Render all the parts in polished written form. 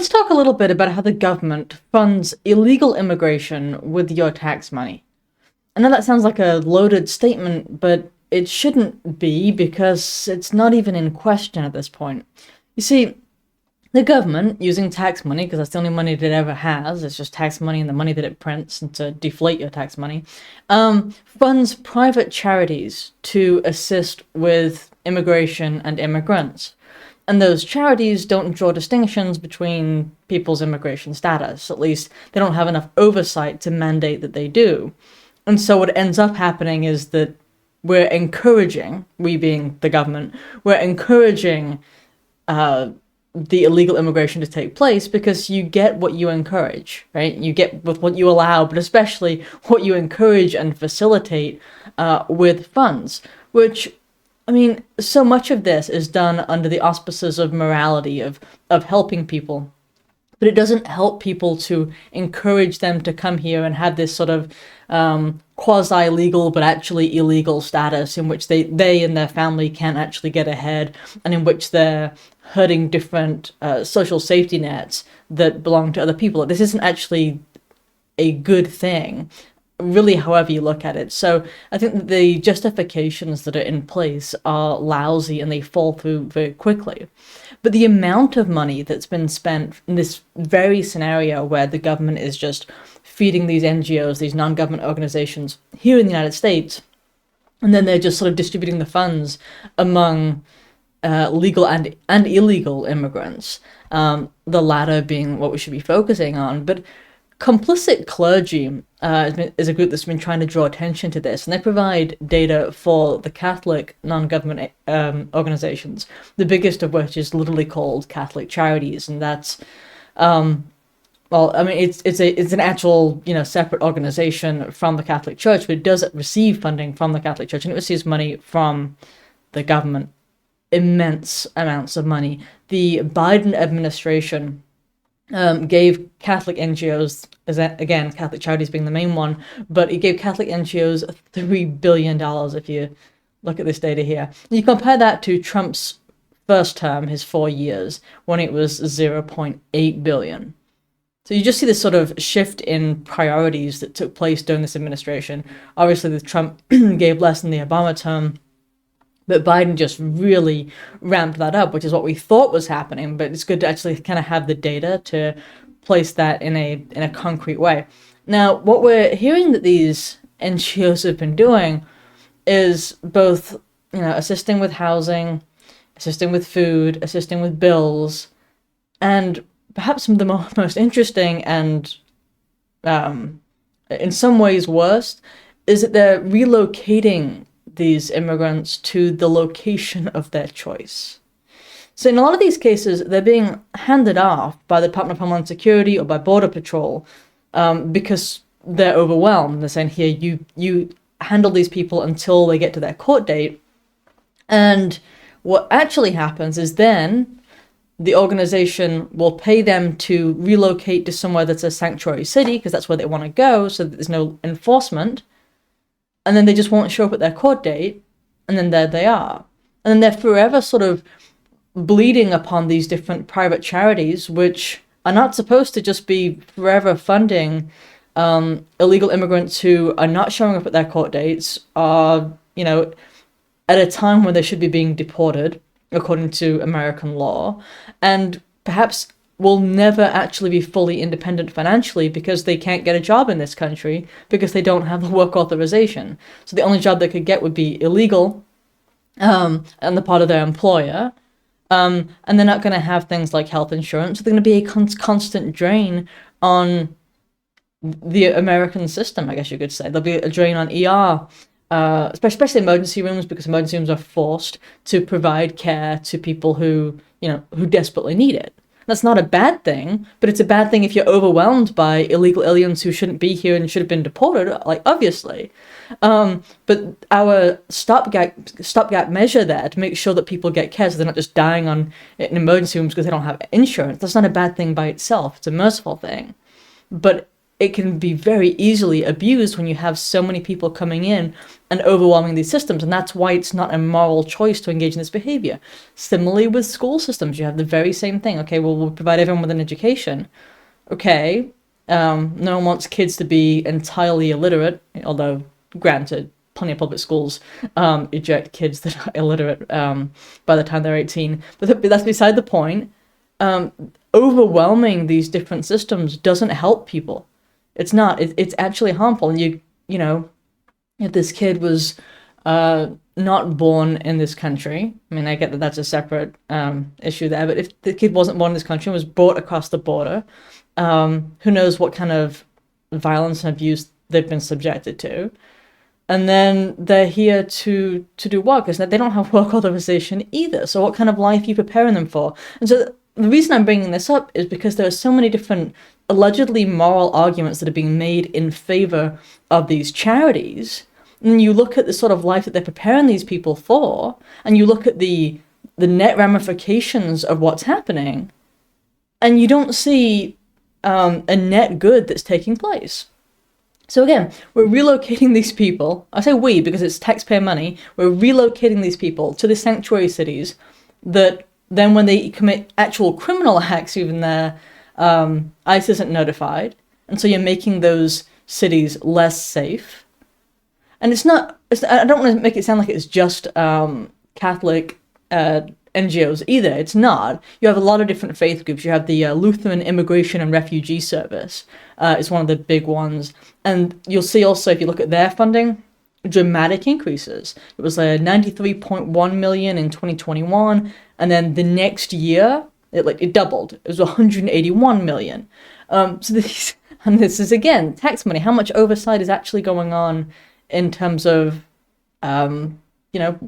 Let's talk a little bit about how the government funds illegal immigration with your tax money. I know that sounds like a loaded statement, but it shouldn't be because it's not even in question at this point. You see, the government, using tax money, because that's the only money that it ever has, it's just tax money and the money that it prints and to deflate your tax money, funds private charities to assist with immigration and immigrants. And those charities don't draw distinctions between people's immigration status. At least they don't have enough oversight to mandate that they do. And so what ends up happening is that we're encouraging, we being the government, we're encouraging the illegal immigration to take place because you get what you encourage, right? You get with what you allow, but especially what you encourage and facilitate with funds, which, I mean, so much of this is done under the auspices of morality, of helping people, but it doesn't help people to encourage them to come here and have this sort of quasi-legal but actually illegal status in which they and their family can't actually get ahead, and in which they're hurting different social safety nets that belong to other people. This isn't actually a good thing, really, however you look at it. So I think that the justifications that are in place are lousy and they fall through very quickly. But the amount of money that's been spent in this very scenario where the government is just feeding these NGOs, these non-government organizations here in the United States, and then they're just sort of distributing the funds among legal and illegal immigrants, the latter being what we should be focusing on. But complicit clergy is a group that's been trying to draw attention to this, and they provide data for the Catholic non-government organizations, the biggest of which is literally called Catholic Charities, and that's well, I mean, it's an actual, separate organization from the Catholic Church, but it does receive funding from the Catholic Church, and it receives money from the government, immense amounts of money. The Biden administration gave Catholic NGOs, again, Catholic Charities being the main one, but it gave Catholic NGOs $3 billion, if you look at this data here. You compare that to Trump's first term, his 4 years, when it was $0.8 billion. So you just see this sort of shift in priorities that took place during this administration. Obviously, the Trump gave less than the Obama term, but Biden just really ramped that up, which is what we thought was happening. But it's good to actually kind of have the data to place that in a concrete way. Now, what we're hearing that these NGOs have been doing is both, assisting with housing, assisting with food, assisting with bills, and perhaps some of the most interesting and, in some ways worst, is that they're relocating these immigrants to the location of their choice. So in a lot of these cases, they're being handed off by the Department of Homeland Security or by Border Patrol because they're overwhelmed. They're saying, here, you handle these people until they get to their court date. And what actually happens is then the organization will pay them to relocate to somewhere that's a sanctuary city, because that's where they want to go, so that there's no enforcement. And then they just won't show up at their court date, and then there they are. And then they're forever sort of bleeding upon these different private charities, which are not supposed to just be forever funding illegal immigrants who are not showing up at their court dates, are, at a time when they should be being deported, according to American law, and perhaps will never actually be fully independent financially because they can't get a job in this country because they don't have the work authorization. So the only job they could get would be illegal on the part of their employer, and they're not going to have things like health insurance. So they're going to be a constant drain on the American system, I guess you could say. There'll be a drain on ER, especially emergency rooms, because emergency rooms are forced to provide care to people who desperately need it. That's not a bad thing, but it's a bad thing if you're overwhelmed by illegal aliens who shouldn't be here and should have been deported, like, obviously. But our stopgap measure there to make sure that people get care so they're not just dying in emergency rooms because they don't have insurance, that's not a bad thing by itself. It's a merciful thing. But it can be very easily abused when you have so many people coming in and overwhelming these systems, and that's why it's not a moral choice to engage in this behavior. Similarly with school systems, you have the very same thing. Okay, well, we'll provide everyone with an education. Okay, no one wants kids to be entirely illiterate, although, granted, plenty of public schools eject kids that are illiterate by the time they're 18. But that's beside the point. Overwhelming these different systems doesn't help people. It's not. It's actually harmful. And you know, if this kid was not born in this country, I mean, I get that that's a separate issue there. But if the kid wasn't born in this country and was brought across the border, who knows what kind of violence and abuse they've been subjected to. And then they're here to do work, because they don't have work authorization either. So what kind of life are you preparing them for? And so the reason I'm bringing this up is because there are so many different allegedly moral arguments that are being made in favor of these charities. And you look at the sort of life that they're preparing these people for, and you look at the net ramifications of what's happening, and you don't see a net good that's taking place. So again, we're relocating these people. I say we because it's taxpayer money. We're relocating these people to the sanctuary cities that then when they commit actual criminal acts, even there, ICE isn't notified. And so you're making those cities less safe. And I don't want to make it sound like it's just Catholic NGOs either. It's not. You have a lot of different faith groups. You have the Lutheran Immigration and Refugee Service. It's one of the big ones. And you'll see also, if you look at their funding, dramatic increases. It was 93.1 million in 2021, and then the next year it doubled. It was 181 million. So this is again tax money. How much oversight is actually going on in terms of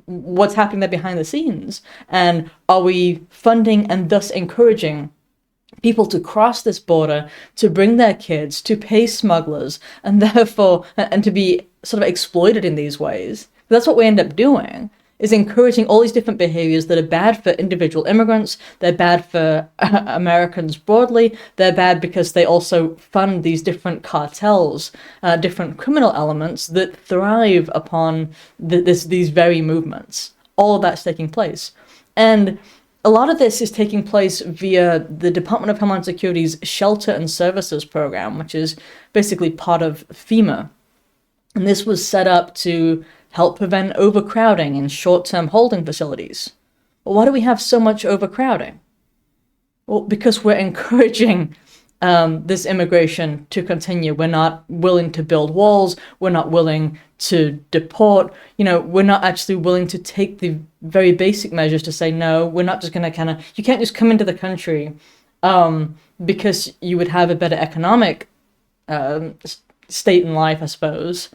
what's happening there behind the scenes, and are we funding and thus encouraging people to cross this border, to bring their kids, to pay smugglers, and therefore and to be sort of exploited in these ways? That's what we end up doing, is encouraging all these different behaviors that are bad for individual immigrants. They're bad for Americans broadly. They're bad because they also fund these different cartels, different criminal elements that thrive upon these very movements. All of that's taking place. And a lot of this is taking place via the Department of Homeland Security's Shelter and Services Program, which is basically part of FEMA. And this was set up to help prevent overcrowding in short-term holding facilities. Well, why do we have so much overcrowding? Well, because we're encouraging this immigration to continue. We're not willing to build walls. We're not willing to deport. We're not actually willing to take the very basic measures to say, no, we're not just going to you can't just come into the country because you would have a better economic state in life, I suppose,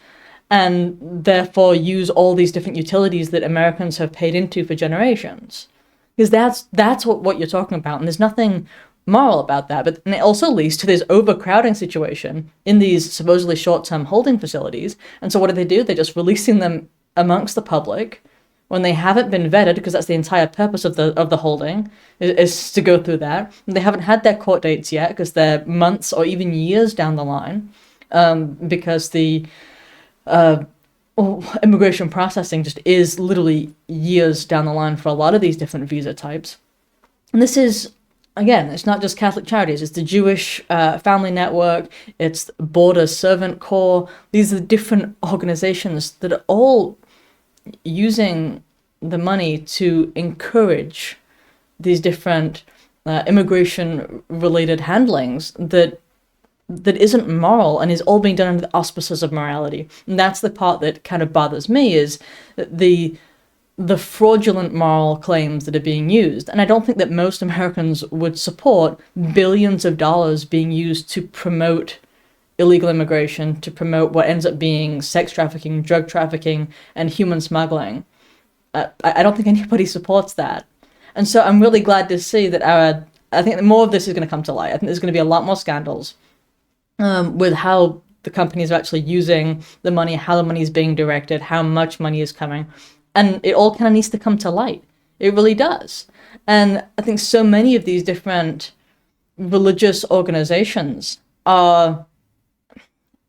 and therefore use all these different utilities that Americans have paid into for generations. Because that's what you're talking about, and there's nothing moral about that. But and it also leads to this overcrowding situation in these supposedly short-term holding facilities. And so what do? They're just releasing them amongst the public when they haven't been vetted, because that's the entire purpose of the holding, is to go through that. And they haven't had their court dates yet, because they're months or even years down the line, because the immigration processing just is literally years down the line for a lot of these different visa types. And this is, again, it's not just Catholic Charities. It's the Jewish Family Network. It's Border Servant Corps. These are different organizations that are all using the money to encourage these different immigration-related handlings that isn't moral and is all being done under the auspices of morality. And that's the part that kind of bothers me, is the fraudulent moral claims that are being used. And I don't think that most Americans would support billions of dollars being used to promote illegal immigration, to promote what ends up being sex trafficking, drug trafficking, and human smuggling. I don't think anybody supports that. And so I'm really glad to see that I think that more of this is going to come to light. I think there's going to be a lot more scandals with how the companies are actually using the money, how the money is being directed, how much money is coming. And it all kind of needs to come to light. It really does. And I think so many of these different religious organizations are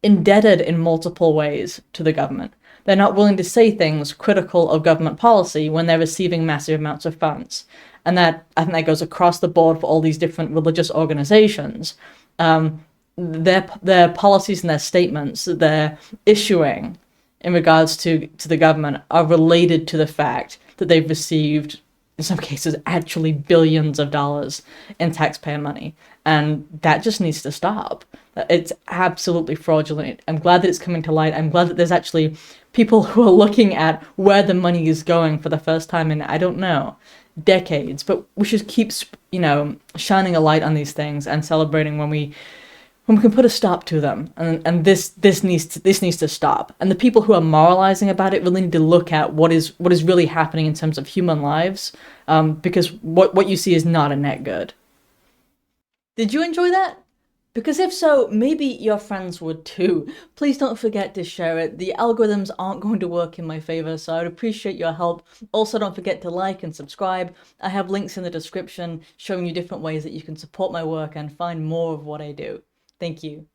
indebted in multiple ways to the government. They're not willing to say things critical of government policy when they're receiving massive amounts of funds. And that, I think that goes across the board for all these different religious organizations. Their policies and their statements that they're issuing in regards to the government are related to the fact that they've received, in some cases, actually billions of dollars in taxpayer money. And that just needs to stop. It's absolutely fraudulent. I'm glad that it's coming to light. I'm glad that there's actually people who are looking at where the money is going for the first time in, I don't know, decades. But we should keep, shining a light on these things and celebrating when we can put a stop to them. And this needs to stop. And the people who are moralizing about it really need to look at what is really happening in terms of human lives, because what you see is not a net good. Did you enjoy that? Because if so, maybe your friends would too. Please don't forget to share it. The algorithms aren't going to work in my favor, so I'd appreciate your help. Also, don't forget to like and subscribe. I have links in the description showing you different ways that you can support my work and find more of what I do. Thank you.